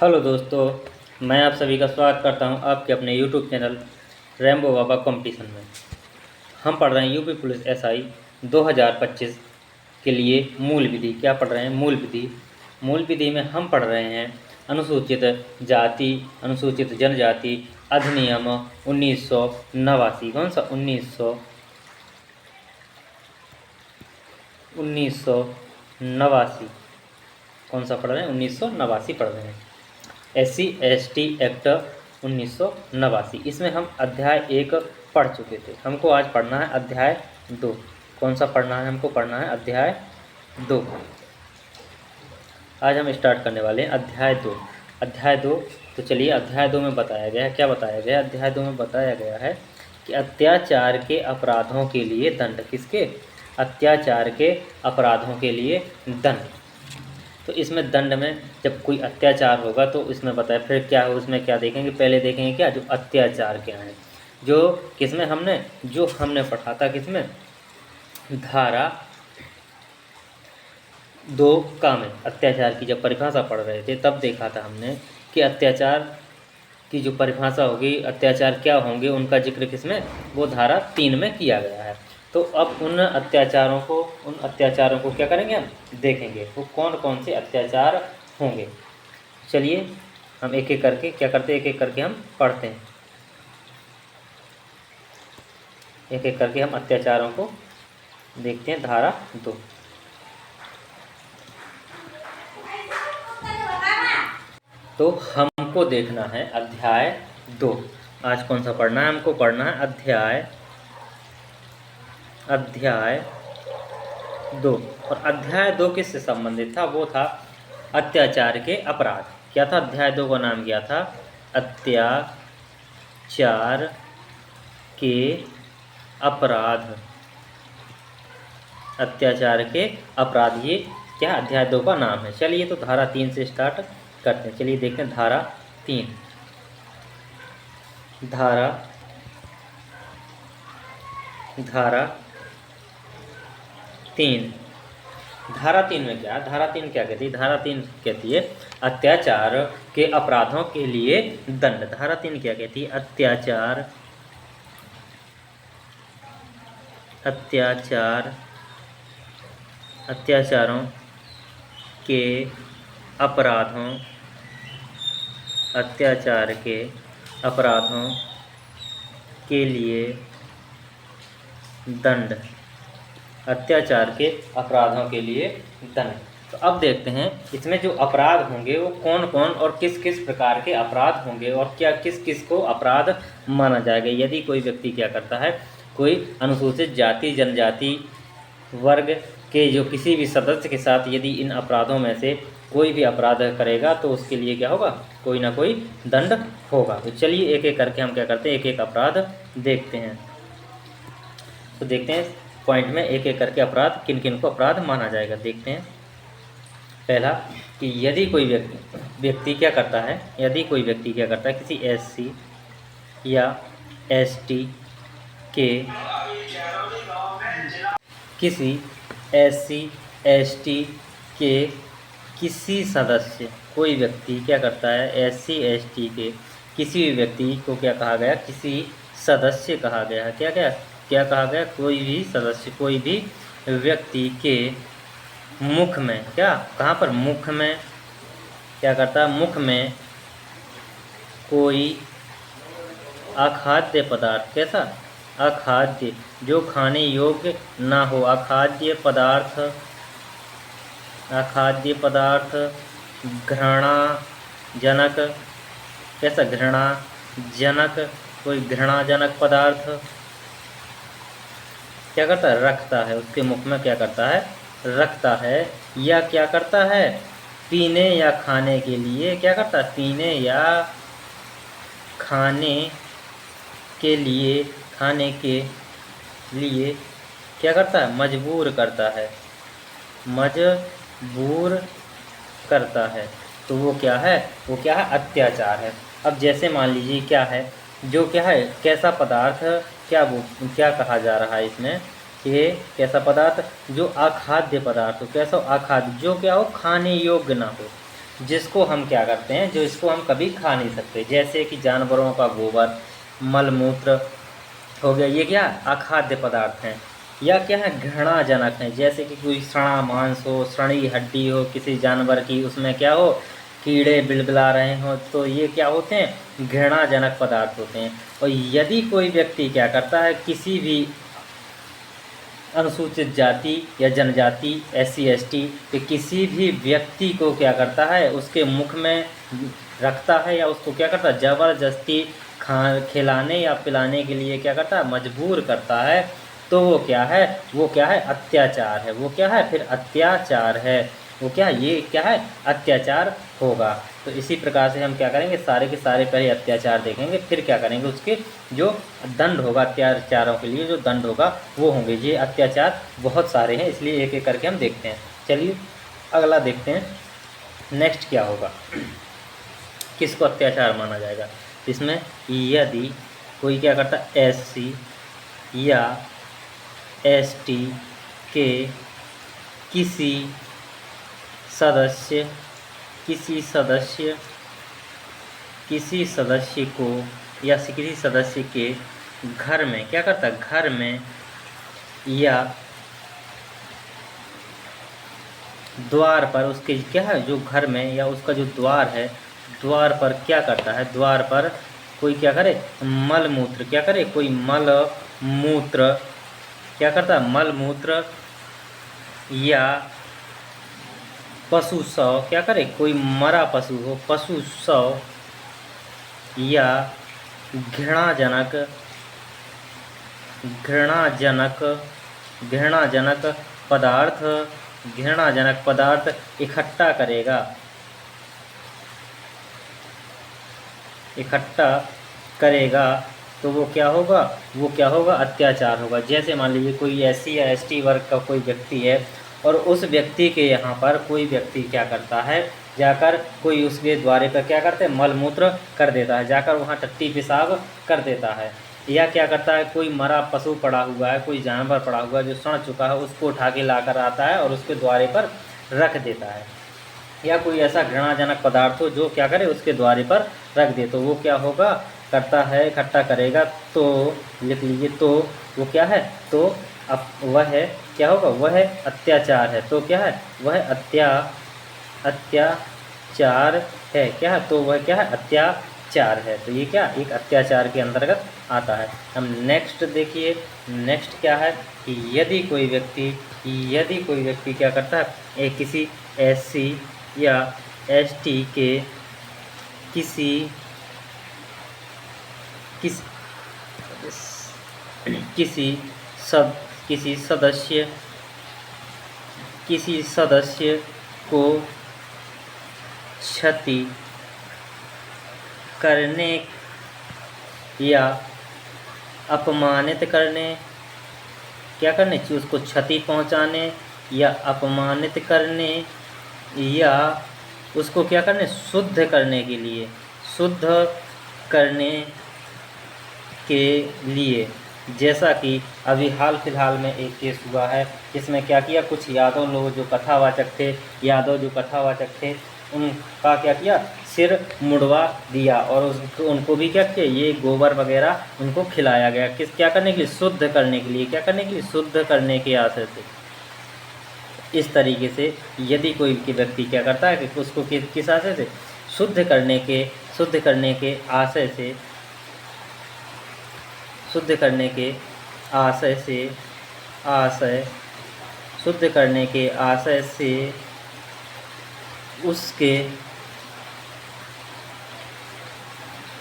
Hello दोस्तों, मैं आप सभी का स्वागत करता हूं आपके अपने यूट्यूब चैनल रैम्बो बाबा कंपटीशन में। हम पढ़ रहे हैं यूपी पुलिस एसआई 2025 के लिए मूल विधि। क्या पढ़ रहे हैं? मूल विधि। मूल विधि में हम पढ़ रहे हैं अनुसूचित जाति अनुसूचित जनजाति अधिनियम 1989। कौन सा? 1989। कौन सा पढ़ रहे हैं? 1989 पढ़ रहे हैं। SC/ST act 1989। इसमें हम अध्याय 1 पढ़ चुके थे। हमको आज पढ़ना है अध्याय 2। कौन सा पढ़ना है? हमको पढ़ना है अध्याय 2। आज हम स्टार्ट करने वाले हैं अध्याय 2। अध्याय 2। तो चलिए, अध्याय 2 में बताया गया है। क्या बताया गया है? अध्याय 2 में बताया गया है कि अत्याचार के अपराधों के लिए दंड। किसके? अत्याचार के अपराधों के लिए दंड। तो इसमें दंड में जब कोई अत्याचार होगा तो इसमें बताया। फिर क्या है उसमें, क्या देखेंगे? पहले देखेंगे क्या, जो अत्याचार क्या है, जो किसमें हमने पढ़ा था, किसमें? धारा 2 का में अत्याचार की जब परिभाषा पढ़ रहे थे तब देखा था हमने कि अत्याचार की जो परिभाषा होगी, अत्याचार क्या होंगे, उनका जिक्र किसमें? वो धारा 3 में किया गया है। तो अब उन अत्याचारों को क्या करेंगे? हम देखेंगे वो कौन कौन से अत्याचार होंगे। चलिए हम एक एक करके क्या करते हैं, एक एक करके हम पढ़ते हैं। एक एक करके हम अत्याचारों को देखते हैं। धारा 2। तो हमको देखना है अध्याय 2। आज कौन सा पढ़ना है? हमको पढ़ना है अध्याय 2। और अध्याय 2 किससे संबंधित था? वो था अत्याचार के अपराध। क्या था? अध्याय 2 का नाम क्या था? अत्याचार के अपराध। अत्याचार के अपराध, ये क्या अध्याय 2 का नाम है। चलिए तो धारा 3 से स्टार्ट करते हैं। चलिए देखते हैं धारा 3। धारा 3। धारा 3 में क्या? धारा 3 क्या कहती है? धारा 3 कहती है अत्याचार के अपराधों के लिए दंड। धारा 3 क्या कहती है? अत्याचारों के अपराधों के लिए दंड। अत्याचार के अपराधों के लिए दंड। तो अब देखते हैं इसमें जो अपराध होंगे वो कौन कौन और किस किस प्रकार के अपराध होंगे और क्या किस किस को अपराध माना जाएगा। यदि कोई व्यक्ति क्या करता है, कोई अनुसूचित जाति जनजाति वर्ग के जो किसी भी सदस्य के साथ यदि इन अपराधों में से कोई भी अपराध करेगा तो उसके लिए क्या होगा? कोई ना कोई दंड होगा। तो चलिए एक एक करके हम क्या करते हैं, एक एक अपराध देखते हैं। तो देखते हैं पॉइंट में एक एक करके अपराध किन किन को अपराध माना जाएगा। देखते हैं। पहला कि यदि कोई व्यक्ति क्या करता है, किसी SC या ST के किसी सदस्य, कोई व्यक्ति क्या करता है, SC/ST के किसी भी व्यक्ति को क्या कहा गया? किसी सदस्य कहा गया है। क्या कहा गया? कोई भी सदस्य, कोई भी व्यक्ति के मुख में, क्या, कहाँ पर? मुख में क्या करता है? मुख में कोई अखाद्य पदार्थ। कैसा? अखाद्य, जो खाने योग्य ना हो। अखाद्य पदार्थ घृणाजनक। कैसा? घृणाजनक, कोई घृणाजनक पदार्थ क्या करता है? रखता है। उसके मुख में क्या करता है? रखता है। या क्या करता है? पीने या खाने के लिए क्या करता है? पीने या खाने के लिए क्या करता है? मजबूर करता है। तो वो क्या है? अत्याचार है। अब जैसे मान लीजिए क्या है, जो क्या है, कैसा पदार्थ, क्या कहा जा रहा है इसमें कि कैसा पदार्थ? जो अखाद्य पदार्थ हो। कैसा? अखाद्य, जो क्या हो? खाने योग्य ना हो। जिसको हम क्या करते हैं, जो इसको हम कभी खा नहीं सकते, जैसे कि जानवरों का गोबर, मलमूत्र हो गया, ये क्या अखाद्य पदार्थ हैं या क्या है घृणाजनक हैं। जैसे कि कोई सड़ा मांस हो, सड़ी हड्डी हो किसी जानवर की, उसमें क्या हो कीड़े बिलबिला रहे हो, तो ये क्या होते हैं घृणाजनक पदार्थ होते हैं। और यदि कोई व्यक्ति क्या करता है, किसी भी अनुसूचित जाति या जनजाति SC ST के किसी भी व्यक्ति को क्या करता है, उसके मुख में रखता है या उसको क्या करता है ज़बरदस्ती खिलाने या पिलाने के लिए क्या करता है मजबूर करता है, तो वो क्या है, वो क्या है अत्याचार है। वो क्या है फिर अत्याचार है, वो क्या ये क्या है अत्याचार होगा। तो इसी प्रकार से हम क्या करेंगे, सारे के सारे पहले अत्याचार देखेंगे, फिर क्या करेंगे उसके जो दंड होगा, अत्याचारों के लिए जो दंड होगा वो होंगे। ये अत्याचार बहुत सारे हैं, इसलिए एक एक करके हम देखते हैं। चलिए अगला देखते हैं, नेक्स्ट क्या होगा, किसको अत्याचार माना जाएगा। इसमें यदि कोई क्या करता है SC या ST के किसी सदस्य को या किसी सदस्य के घर में क्या करता है, घर में या द्वार पर, उसके क्या है जो घर में या उसका जो द्वार है, द्वार पर क्या करता है, द्वार पर कोई क्या करे मल मूत्र, क्या करे कोई मल मूत्र क्या करता है मल मूत्र या पशु शव, क्या करे कोई मरा पशु हो, पशु शव या घृणाजनक पदार्थ इकट्ठा करेगा, तो वो क्या होगा अत्याचार होगा। जैसे मान लीजिए कोई SC या ST वर्ग का कोई व्यक्ति है और उस व्यक्ति के यहाँ पर कोई व्यक्ति क्या करता है, जाकर कोई उसके द्वारे पर क्या करते हैं मलमूत्र कर देता है, जाकर वहाँ टट्टी पेशाब कर देता है, या क्या करता है कोई मरा पशु पड़ा हुआ है, कोई जानवर पड़ा हुआ है जो सड़ चुका है, उसको उठा के लाकर आता है और उसके द्वारे पर रख देता है, या कोई ऐसा घृणाजनक पदार्थ हो जो क्या करे उसके द्वारे पर रख दे, तो वो क्या होगा करता है इकट्ठा करेगा, तो लिख लीजिए, तो वो क्या है, तो अब वह है क्या होगा, वह है अत्याचार है। तो क्या है वह अत्याचार है, क्या है तो वह क्या है अत्याचार है। तो ये क्या एक अत्याचार के अंतर्गत आता है। हम नेक्स्ट देखिए, नेक्स्ट क्या है कि यदि कोई व्यक्ति क्या करता है किसी SC या ST के किसी सदस्य को क्षति करने या अपमानित करने, क्या करने चाहिए उसको क्षति पहुंचाने या अपमानित करने, या उसको क्या करने शुद्ध करने के लिए, जैसा कि अभी हाल फिलहाल में एक केस हुआ है जिसमें क्या किया, कुछ यादव लोग जो कथावाचक थे उनका क्या किया सिर मुड़वा दिया और उनको भी क्या किया ये गोबर वगैरह उनको खिलाया गया, क्या करने के लिए शुद्ध करने के लिए, क्या करने के लिए शुद्ध करने के आशय से। इस तरीके से यदि कोई व्यक्ति क्या करता है कि उसको किस आशय से शुद्ध करने के आशय से शुद्ध करने के आशय से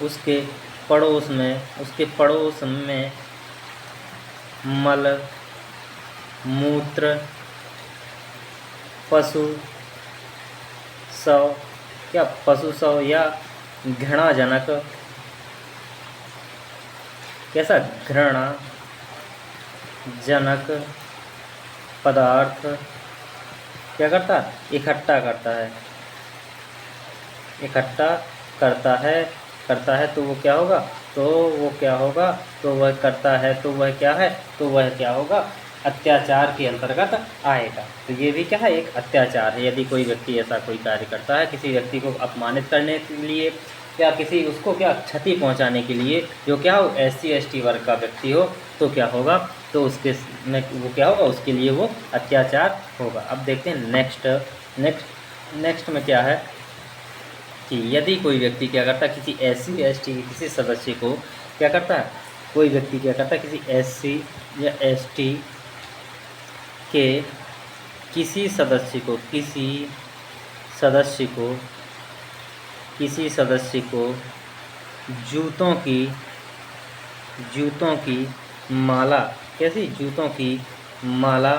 उसके पड़ोस में मल मूत्र पशु शव या घृणाजनक कैसा घृणाजनक पदार्थ क्या करता है इकट्ठा करता है तो वो क्या होगा तो वह क्या होगा अत्याचार के अंतर्गत आएगा। तो ये भी क्या है, एक अत्याचार है। यदि कोई व्यक्ति ऐसा कोई कार्य करता है किसी व्यक्ति को अपमानित करने के लिए या किसी उसको क्या क्षति पहुंचाने के लिए, जो क्या हो SC ST वर्ग का व्यक्ति हो, तो क्या होगा, तो उसके में वो क्या होगा, उसके लिए वो अत्याचार होगा। अब देखते हैं नेक्स्ट में क्या है कि यदि कोई व्यक्ति क्या करता है किसी SC ST के किसी सदस्य को क्या करता है, कोई व्यक्ति क्या करता है किसी SC या ST के किसी सदस्य को जूतों की माला, कैसी जूतों की माला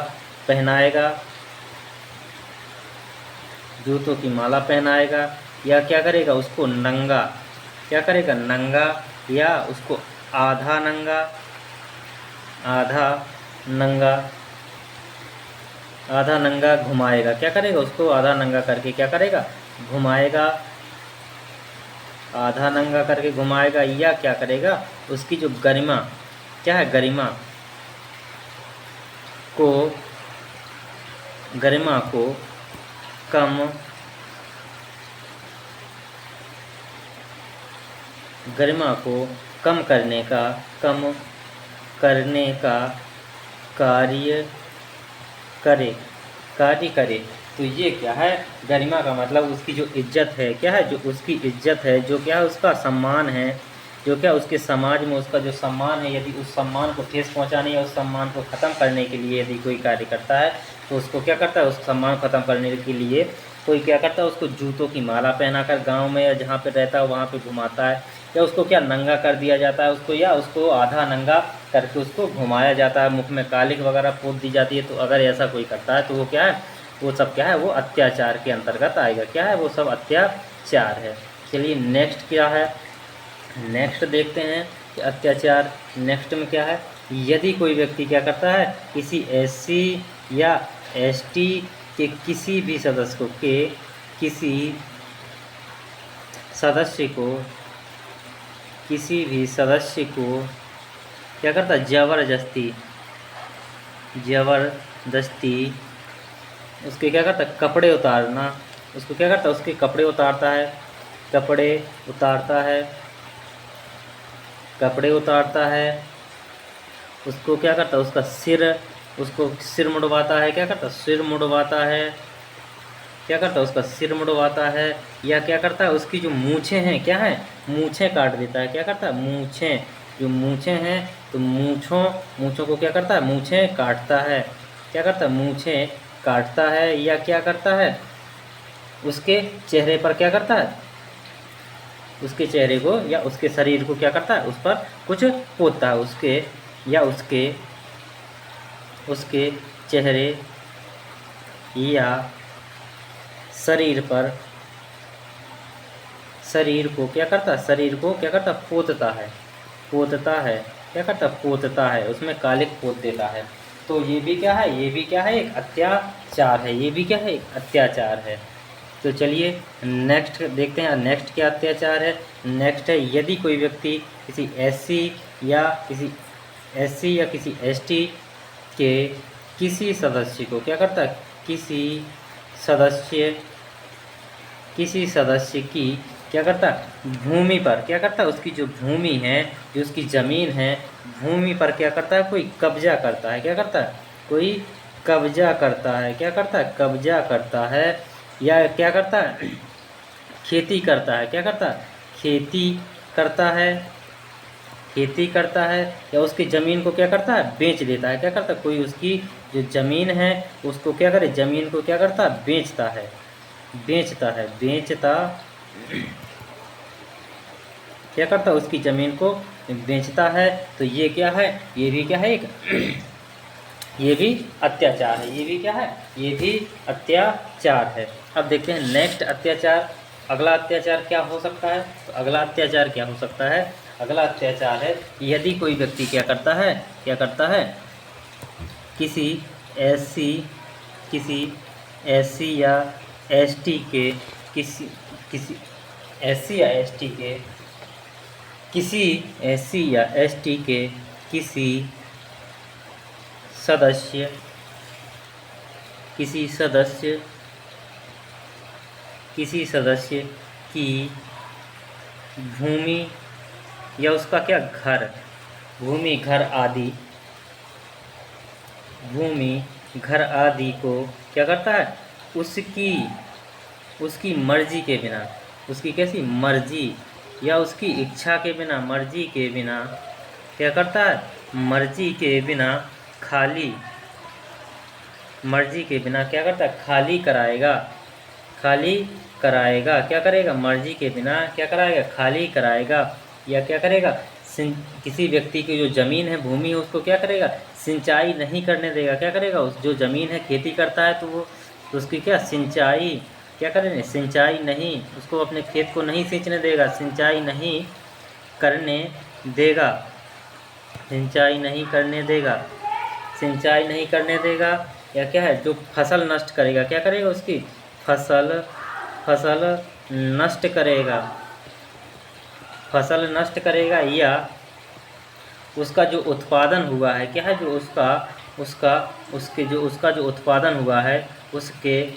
पहनाएगा या क्या करेगा, उसको नंगा, क्या करेगा, नंगा, या उसको आधा नंगा घुमाएगा। क्या करेगा, उसको आधा नंगा करके क्या करेगा, घुमाएगा, आधा नंगा करके घुमाएगा, या क्या करेगा, उसकी जो गरिमा, क्या है, गरिमा को कम करने का कार्य करे। तो ये क्या है, गरिमा का मतलब उसकी जो इज्जत है, क्या है, जो उसकी इज्जत है, जो क्या है उसका सम्मान है, जो क्या उसके समाज में उसका जो सम्मान है, यदि उस सम्मान को ठेस पहुंचाने या उस सम्मान को ख़त्म करने के लिए यदि कोई कार्य करता है, तो उसको क्या करता है, उस सम्मान ख़त्म करने के लिए कोई क्या करता है, उसको जूतों की माला पहनाकर गांव में या जहाँ पे रहता है वहाँ पे घुमाता है, या उसको क्या नंगा कर दिया जाता है उसको, या उसको आधा नंगा करके उसको घुमाया जाता है, मुख में कालिक वगैरह पोत दी जाती है। तो अगर ऐसा कोई करता है तो वो क्या है, वो सब क्या है, वो अत्याचार के अंतर्गत आएगा। क्या है, वो सब अत्याचार है। चलिए नेक्स्ट क्या है, नेक्स्ट देखते हैं कि अत्याचार नेक्स्ट में क्या है। यदि कोई व्यक्ति क्या करता है, किसी SC या ST के किसी भी सदस्य को क्या करता है, जबरदस्ती उसके क्या करता है, कपड़े उतारना, उसको क्या करता है, उसके कपड़े उतारता है, उसको क्या करता है, उसको सिर मुड़वाता है, क्या करता है, उसका सिर मुड़वाता है, या क्या करता है, उसकी जो मूछें हैं, क्या है, मूछें काट देता है। क्या करता है, मूछें हैं, तो मूछों को क्या करता है, मूछें काटता है। क्या करता है, मूछें काटता है, या क्या करता है, उसके चेहरे पर क्या करता है, उसके चेहरे को या उसके शरीर को क्या करता है, उस पर कुछ पोतता है, उसके चेहरे या शरीर को क्या करता है, पोतता है, उसमें कालिक पोत देता है। तो ये भी क्या है, एक अत्याचार है। तो चलिए नेक्स्ट देखते हैं, नेक्स्ट क्या अत्याचार है। नेक्स्ट है, यदि कोई व्यक्ति किसी SC या किसी ST के किसी सदस्य को क्या करता है, किसी सदस्य की क्या करता है, भूमि पर क्या करता है, उसकी जो भूमि है, जो उसकी ज़मीन है, भूमि पर क्या करता है, कोई कब्जा करता है। क्या करता है, कोई कब्जा करता है, क्या करता है, कब्जा करता है, या क्या करता है, खेती करता है। क्या करता है, खेती करता है, या उसकी ज़मीन को क्या करता है, बेच देता है। क्या करता है, कोई उसकी जो ज़मीन है उसको क्या करे, ज़मीन को क्या करता है, क्या करता है, उसकी ज़मीन को बेचता है। तो ये क्या है, ये भी क्या है, ये भी अत्याचार है। ये भी क्या है, ये भी अत्याचार है। अब देखते हैं नेक्स्ट अत्याचार, अगला अत्याचार क्या हो सकता है। तो अगला अत्याचार क्या हो सकता है, अगला अत्याचार है, यदि कोई व्यक्ति क्या करता है, किसी SC या ST के किसी SC या ST के किसी सदस्य किसी सदस्य की भूमि या उसका क्या घर, भूमि घर आदि को क्या करता है, उसकी मर्जी के बिना, उसकी कैसी मर्जी या उसकी इच्छा के बिना, मर्जी के बिना क्या करता है, मर्जी के बिना खाली, मर्जी के बिना क्या करता है, खाली कराएगा, क्या करेगा, मर्जी के बिना क्या कराएगा, खाली कराएगा, या क्या करेगा, किसी व्यक्ति की जो ज़मीन है, भूमि है, उसको क्या करेगा, सिंचाई नहीं करने देगा, क्या करेगा, उस जो ज़मीन है, खेती करता है तो वो तो उसकी क्या सिंचाई क्या करेंगे, सिंचाई नहीं, उसको अपने खेत को नहीं सींचने देगा, सिंचाई नहीं करने देगा, सिंचाई नहीं करने देगा, या क्या है, जो फसल नष्ट करेगा, क्या करेगा, उसकी फसल नष्ट करेगा, या उसका जो उत्पादन हुआ है, क्या है, जो उसका जो उत्पादन हुआ है, उसके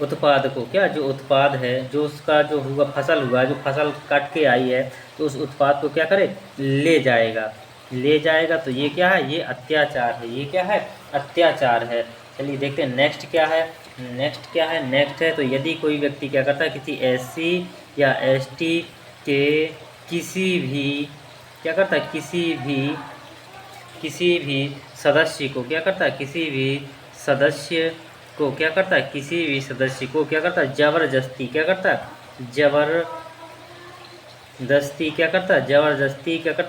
उत्पाद को, क्या जो उत्पाद है, जो उसका जो हुआ फसल हुआ, जो फसल काट के आई है, तो उस उत्पाद को क्या करे, ले जाएगा। तो ये क्या है, ये अत्याचार है, ये क्या है, अत्याचार है। चलिए देखते हैं नेक्स्ट क्या है, नेक्स्ट है तो यदि कोई व्यक्ति क्या करता है, किसी एससी या एसटी के किसी भी क्या करता है, किसी भी सदस्य को क्या करता है, किसी भी सदस्य को क्या करता है, जबरदस्ती क्या करता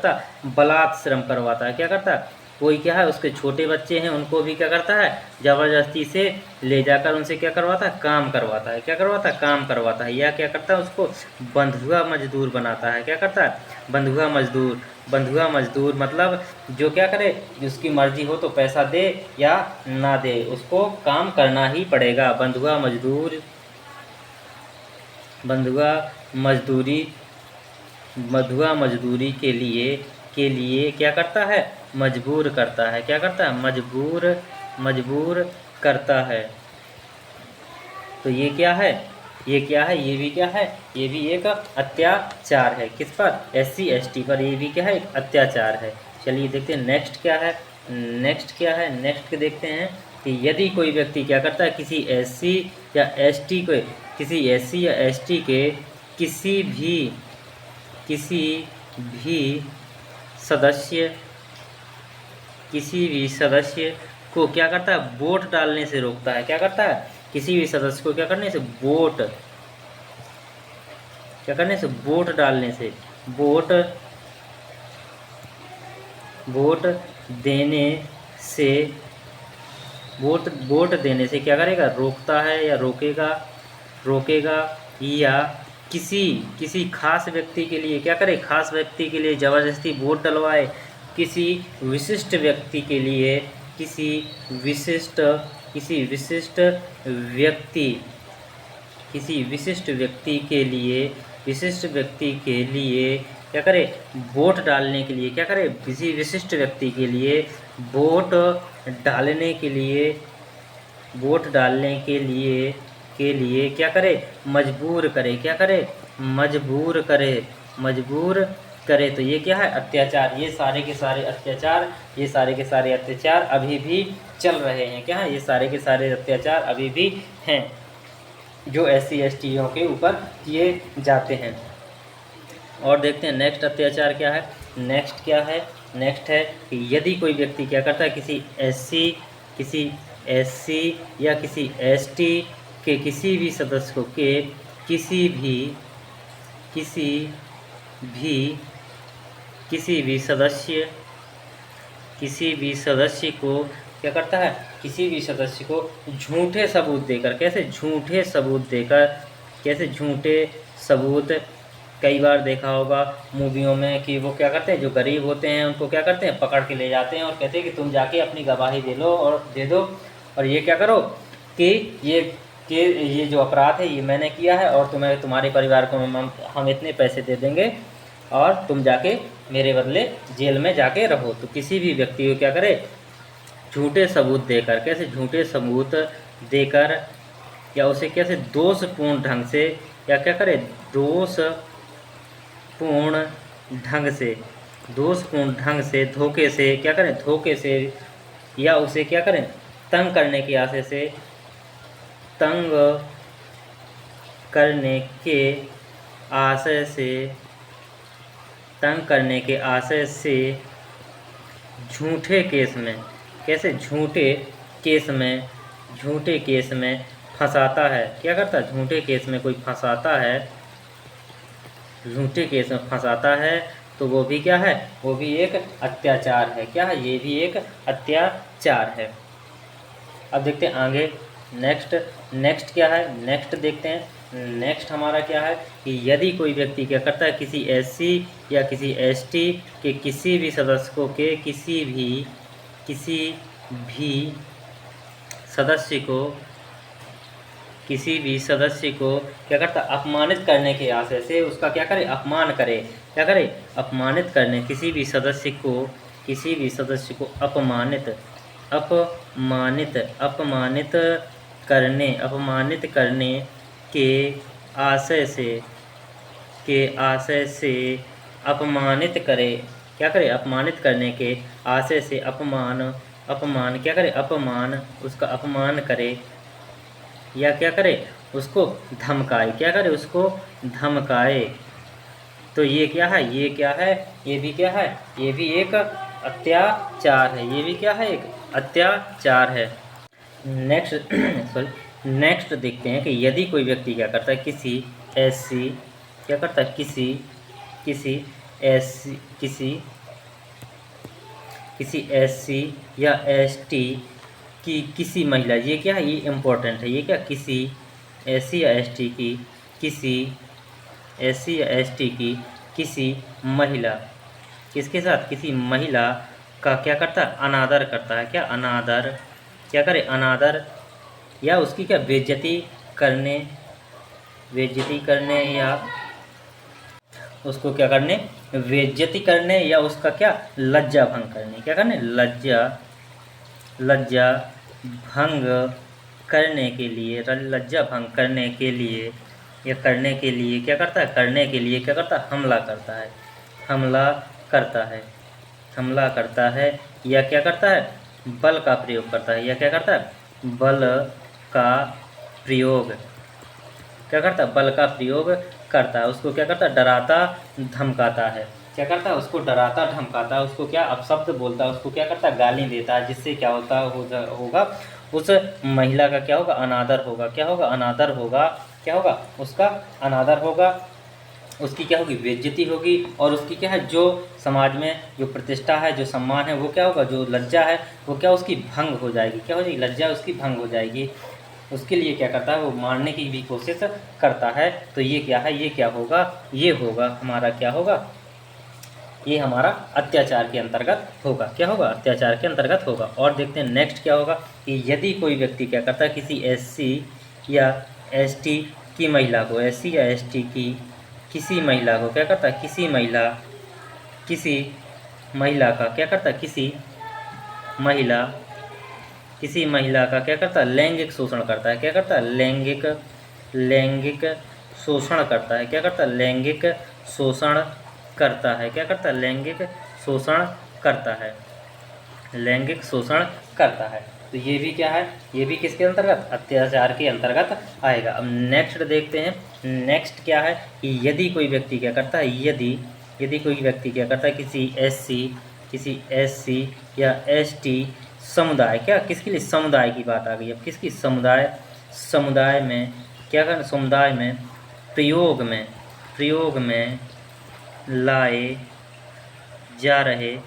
है, बलात् श्रम करवाता है, क्या करता है, कोई क्या है, उसके छोटे बच्चे हैं, उनको भी क्या करता है, ज़बरदस्ती से ले जाकर उनसे क्या करवाता है, काम करवाता है, या क्या करता है, उसको बंधुआ मजदूर बनाता है, क्या करता है, बंधुआ मजदूर मतलब जो क्या करे, जिसकी मर्जी हो तो पैसा दे या ना दे, उसको काम करना ही पड़ेगा। बंधुआ मजदूरी के लिए क्या करता है, मजबूर करता है, क्या करता है, मजबूर करता है। तो ये क्या है, ये भी क्या है, ये भी एक अत्याचार है, किस पर, एससी एसटी पर, ये भी क्या है, एक अत्याचार है। चलिए देखते हैं नेक्स्ट क्या है, नेक्स्ट के देखते हैं कि यदि कोई व्यक्ति क्या करता है, किसी एससी या एसटी के किसी भी सदस्य को क्या करता है, वोट डालने से रोकता है, क्या करता है, किसी भी सदस्य को क्या करने से, वोट डालने से, वोट देने से क्या करेगा, रोकता है या रोकेगा, या किसी खास व्यक्ति के लिए क्या करे, खास व्यक्ति के लिए ज़बरदस्ती वोट डलवाए, किसी विशिष्ट व्यक्ति के लिए किसी विशिष्ट व्यक्ति के लिए क्या करे, वोट डालने के लिए, क्या करे, किसी विशिष्ट व्यक्ति के लिए वोट डालने के लिए क्या करे, मजबूर करे, क्या करे, मजबूर करे। तो ये क्या है, अत्याचार। ये सारे के सारे अत्याचार अभी भी चल रहे हैं, क्या है, ये सारे के सारे अत्याचार अभी भी हैं जो एससी एसटीओ के ऊपर किए जाते हैं। और देखते हैं नेक्स्ट अत्याचार क्या है, नेक्स्ट है कि यदि कोई व्यक्ति क्या करता है, किसी एससी या किसी एसटी के किसी भी सदस्य को किसी भी सदस्य को क्या करता है, किसी भी सदस्य को झूठे सबूत देकर, कैसे झूठे सबूत, कई बार देखा होगा मूवियों में कि वो क्या करते हैं, जो गरीब होते हैं उनको क्या करते हैं, पकड़ के ले जाते हैं और कहते हैं कि तुम जाके अपनी गवाही दे दो और ये क्या करो कि ये जो अपराध है ये मैंने किया है और तुम्हारे परिवार को हम इतने पैसे दे देंगे और तुम जाके मेरे बदले जेल में जाके रहो। तो किसी भी व्यक्ति को क्या करे, झूठे सबूत देकर, कैसे झूठे सबूत देकर या उसे कैसे दोषपूर्ण ढंग से, या क्या करें, दोषपूर्ण ढंग से, दोषपूर्ण ढंग से, धोखे से, क्या करें, धोखे से, या उसे क्या करें, तंग करने के आशय से, तंग करने के आशय से, तंग करने के आशय से झूठे केस में, कैसे झूठे केस में, झूठे केस में फंसाता है, क्या करता है, झूठे केस में कोई फंसाता है, झूठे केस में फंसाता है, तो वो भी क्या है, वो भी एक अत्याचार है। क्या है, ये भी एक अत्याचार है। अब देखते हैं आगे, नेक्स्ट क्या है, नेक्स्ट देखते हैं। नेक्स्ट हमारा क्या है कि यदि कोई व्यक्ति क्या करता है, किसी एससी या किसी एसटी के किसी भी सदस्य के किसी भी सदस्य को, किसी भी सदस्य को क्या करता, अपमानित करने के आशय से उसका क्या करे, अपमान करे, क्या करे, अपमानित करने, किसी भी सदस्य को, किसी भी सदस्य को अपमानित करने के आशय से अपमानित करे, क्या करे, अपमानित करने के आशय से अपमान क्या करे, अपमान, उसका अपमान करे, या क्या करे, उसको धमकाए, क्या करे, उसको धमकाए, तो ये क्या है, ये क्या है, ये भी क्या है, ये भी एक अत्याचार है, ये भी क्या है, एक अत्याचार है। नेक्स्ट सॉरी नेक्स्ट देखते हैं कि यदि कोई व्यक्ति क्या करता है, किसी एससी, क्या करता है, किसी एससी या एसटी की किसी महिला, ये क्या है, ये इम्पोर्टेंट है, ये क्या, किसी एससी या एसटी की, किसी एससी या एसटी की किसी महिला, किसके साथ, किसी महिला का क्या करता है, अनादर करता है, क्या, अनादर, क्या करे, अनादर, या उसकी क्या, बेइज्जती करने या उसको क्या करने, बेइज्जती करने, या उसका क्या, लज्जा भंग करने, क्या करने, लज्जा भंग करने के लिए, लज्जा भंग करने के लिए, या करने के लिए क्या करता है, करने के लिए क्या करता है, हमला करता है, हमला करता है, या क्या करता है, बल का प्रयोग करता है, या क्या करता है, बल का प्रयोग, क्या करता है, बल का प्रयोग करता है, उसको क्या करता है, डराता धमकाता है, क्या करता है, उसको डराता धमकाता है, उसको क्या अपशब्द बोलता है, उसको क्या करता है, गाली देता है, जिससे क्या होगा, उस महिला का क्या होगा, अनादर होगा, क्या होगा, अनादर होगा, क्या होगा, उसका अनादर होगा, उसकी क्या होगी, बेइज्जती होगी, और उसकी क्या है, जो समाज में जो प्रतिष्ठा है, जो सम्मान है, वो क्या होगा, जो लज्जा है वो क्या, उसकी भंग हो जाएगी, क्या हो जाएगी, लज्जा उसकी भंग हो जाएगी। उसके लिए क्या करता है, वो मारने की भी कोशिश करता है। तो ये क्या है, ये क्या होगा, ये होगा हमारा, क्या होगा, ये हमारा अत्याचार के अंतर्गत होगा, क्या होगा, अत्याचार के अंतर्गत होगा। और देखते हैं नेक्स्ट क्या होगा कि यदि कोई व्यक्ति क्या करता है, किसी एससी या एसटी की महिला को, एससी या एसटी की किसी महिला को क्या करता है, किसी महिला का क्या करता है, किसी महिला का क्या करता है, लैंगिक शोषण करता है, क्या करता है, लैंगिक शोषण करता है, क्या करता है, लैंगिक शोषण करता है, क्या करता है, लैंगिक शोषण करता है, लैंगिक शोषण करता है। तो ये भी क्या है, ये भी किसके अंतर्गत, अत्याचार के अंतर्गत आएगा। अब नेक्स्ट देखते हैं, नेक्स्ट क्या है कि यदि कोई व्यक्ति क्या करता है, यदि कोई व्यक्ति क्या करता है, किसी एससी या एसटी समुदाय, क्या किसके लिए, समुदाय की बात आ गई, अब किसकी, समुदाय में क्या करना, समुदाय में प्रयोग में लाए जा रहे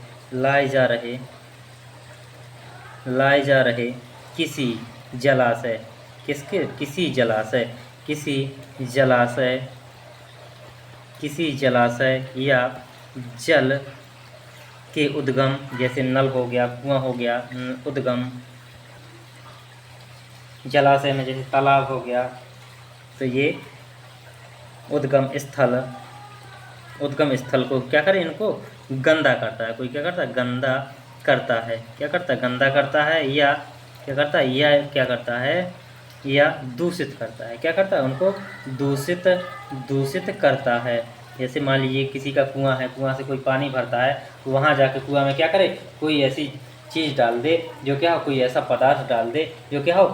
किसी जलाशय, किसी जलाशय या जल के उद्गम, जैसे नल हो गया, कुआं हो गया, उद्गम, जलाशय में जैसे तालाब हो गया, तो ये उद्गम स्थल को क्या करे, इनको गंदा करता है, कोई क्या करता है, गंदा करता है, क्या करता है, गंदा करता है, या क्या करता है, या क्या करता है, या दूषित करता है, क्या करता है, उनको दूषित दूषित करता है। जैसे मान लीजिए किसी का कुआं है, कुआं से कोई पानी भरता है, तो वहाँ जाके कुआं में क्या करे, कोई ऐसी चीज़ डाल दे जो क्या हो, कोई ऐसा पदार्थ डाल दे जो क्या हो,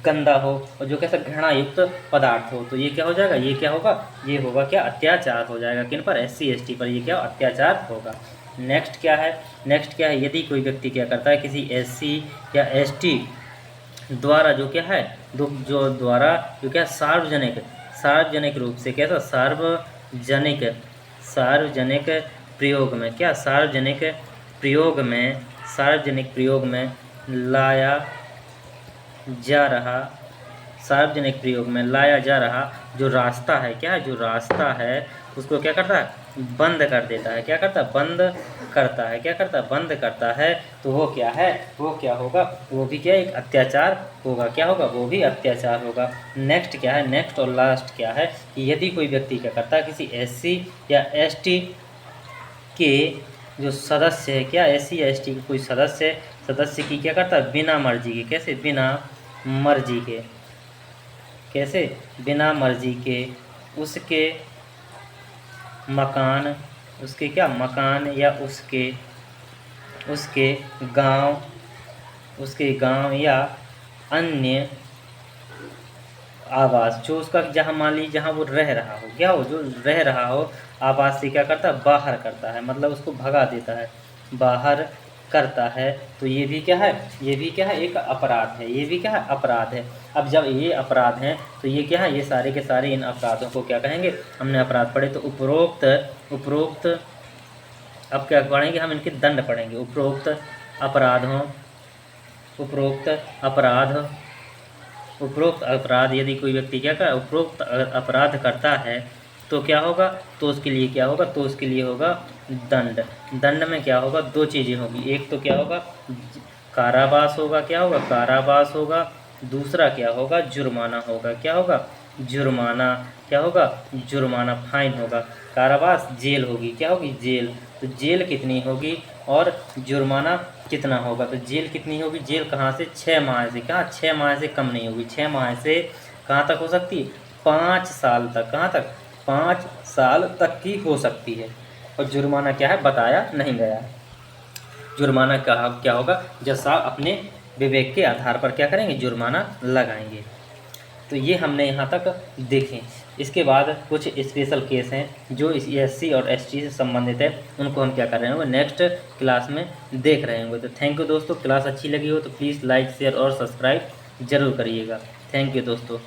गंदा हो, और जो कैसा घृणायुक्त पदार्थ हो, तो ये क्या हो जाएगा, ये क्या होगा, ये होगा क्या, अत्याचार हो जाएगा। किन पर, SC ST पर ये क्या अत्याचार होगा। नेक्स्ट क्या है, नेक्स्ट क्या है, यदि कोई व्यक्ति क्या करता है, किसी SC या ST द्वारा जो क्या है, जो द्वारा जो क्या सार्वजनिक सार्वजनिक रूप से कैसा, सार्वजनिक सार्वजनिक प्रयोग में, क्या सार्वजनिक प्रयोग में, सार्वजनिक प्रयोग में लाया जा रहा, सार्वजनिक प्रयोग में लाया जा रहा जो रास्ता है, क्या है, जो रास्ता है, उसको क्या करता है, बंद कर देता है, क्या करता है, बंद करता है, क्या करता है, बंद करता है, तो वो क्या है, वो क्या होगा, वो भी क्या एक अत्याचार होगा, क्या होगा, वो भी अत्याचार होगा। नेक्स्ट क्या है, नेक्स्ट और लास्ट क्या है कि यदि कोई व्यक्ति क्या करता है, किसी SC या ST के जो सदस्य है, क्या SC या ST के कोई सदस्य की क्या करता है, बिना मर्जी के, कैसे, बिना मर्जी के, कैसे, बिना मर्जी के उसके मकान, उसके क्या मकान, या उसके उसके गांव, उसके गांव या अन्य आवास, जो उसका जहाँ मान लीजिए जहाँ वो रह रहा हो, क्या हो, जो रह रहा हो, आवास से क्या करता है, बाहर करता है, मतलब उसको भगा देता है, बाहर करता है, तो ये भी क्या है, ये भी क्या है, एक अपराध है, ये भी क्या है, अपराध है। अब जब ये अपराध हैं तो ये क्या है, ये सारे के सारे इन अपराधों को क्या कहेंगे, हमने अपराध पढ़े तो उपरोक्त उपरोक्त अब क्या पढ़ेंगे हम, इनके दंड पढ़ेंगे। उपरोक्त अपराधों, उपरोक्त अपराध, उपरोक्त अपराध यदि कोई व्यक्ति क्या कर उपरोक्त अपराध करता है तो क्या होगा, तो उसके लिए क्या होगा, तो उसके लिए होगा दंड। दंड में क्या होगा, दो चीज़ें होगी, एक तो क्या होगा, कारावास होगा, क्या होगा, कारावास होगा, दूसरा क्या होगा, जुर्माना होगा, क्या होगा, जुर्माना, क्या होगा, जुर्माना, फाइन होगा। कारावास जेल होगी, क्या होगी, जेल, तो जेल कितनी होगी और जुर्माना कितना होगा, तो जेल कितनी होगी, जेल कहाँ से, 6 माह से, कहाँ 6 माह से कम नहीं होगी, 6 माह से कहाँ तक हो सकती है, 5 साल तक, कहाँ तक, 5 साल तक की हो सकती है। और जुर्माना क्या है, बताया नहीं गया। जुर्माना क्या होगा, जज साहब अपने विवेक के आधार पर क्या करेंगे, जुर्माना लगाएंगे। तो ये हमने यहाँ तक देखें। इसके बाद कुछ स्पेशल केस हैं जो इस SC और ST से संबंधित है, उनको हम क्या कर रहे होंगे, नेक्स्ट क्लास में देख रहे होंगे। तो थैंक यू दोस्तों, क्लास अच्छी लगी हो तो प्लीज़ लाइक शेयर और सब्सक्राइब ज़रूर करिएगा। थैंक यू दोस्तों।